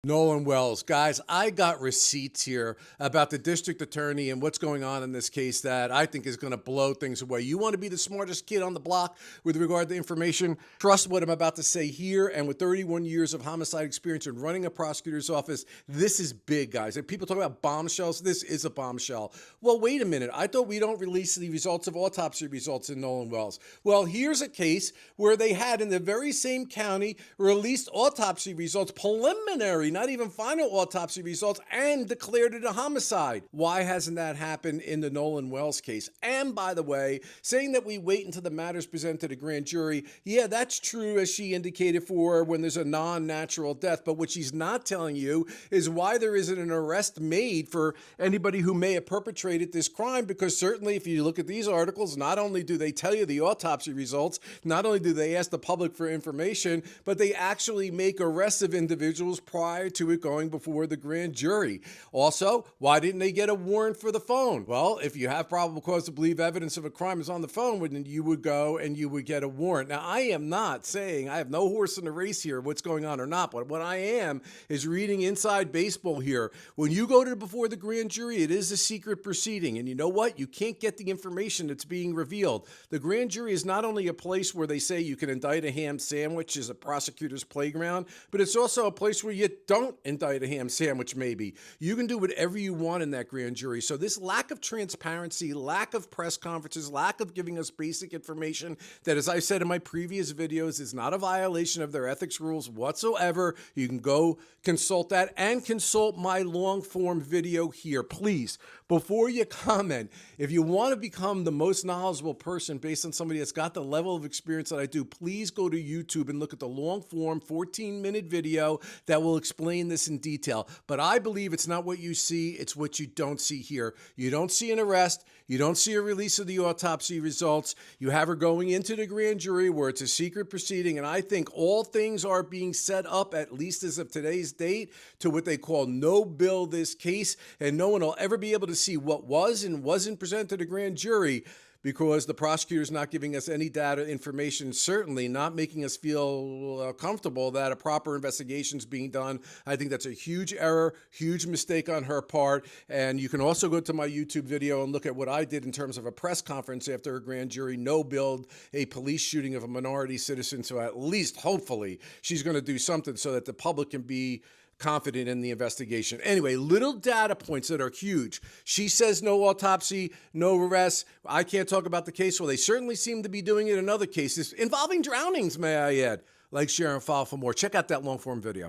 Nolan Wells. Guys, I got receipts here about the district attorney and what's going on in this case that I think is going to blow things away. You want to be the smartest kid on the block with regard to information? Trust what I'm about to say here. And with 31 years of homicide experience and running a prosecutor's office, this is big, guys. And people talk about bombshells. This is a bombshell. Well, wait a minute. I thought we don't release the results of autopsy results in Nolan Wells. Well, here's a case where they had in the very same county released autopsy results, preliminary, not even final autopsy results, and declared it a homicide. Why hasn't that happened in the Nolan Wells case? And by the way, saying that we wait until the matters presented to the grand jury, yeah, that's true, as she indicated, for when there's a non-natural death. But what she's not telling you is why there isn't an arrest made for anybody who may have perpetrated this crime, because certainly if you look at these articles, not only do they tell you the autopsy results, not only do they ask the public for information, but they actually make arrests of individuals prior to it going before the grand jury. Also, why didn't they get a warrant for the phone? Well, if you have probable cause to believe evidence of a crime is on the phone, then you would go and you would get a warrant. Now, I am not saying, I have no horse in the race here, what's going on or not, but what I am is reading inside baseball here. When you go to before the grand jury, it is a secret proceeding. And you know what? You can't get the information that's being revealed. The grand jury is not only a place where they say you can indict a ham sandwich as a prosecutor's playground, but it's also a place where you don't indict a ham sandwich, maybe. You can do whatever you want in that grand jury. So this lack of transparency, lack of press conferences, lack of giving us basic information that, as I said in my previous videos, is not a violation of their ethics rules whatsoever. You can go consult that and consult my long form video here. Please, before you comment, if you want to become the most knowledgeable person based on somebody that's got the level of experience that I do, please go to YouTube and look at the long form 14-minute video that will explain this in detail. But I believe it's not what you see, it's what you don't see here. You don't see an arrest, you don't see a release of the autopsy results, you have her going into the grand jury where it's a secret proceeding, and I think all things are being set up, at least as of today's date, to what they call no-bill this case, and no one will ever be able to see what was and wasn't presented to the grand jury, because the prosecutor's not giving us any data information, certainly not making us feel comfortable that a proper investigation is being done. I think that's a huge error, huge mistake on her part. And you can also go to my YouTube video and look at what I did in terms of a press conference after a grand jury no-billed a police shooting of a minority citizen. So at least, hopefully, she's going to do something so that the public can be confident in the investigation. Anyway, little data points that are huge. She says no autopsy, no arrest. I can't talk about the case. Well, they certainly seem to be doing it in other cases involving drownings, may I add. Like, share, and follow for more. Check out that long form video.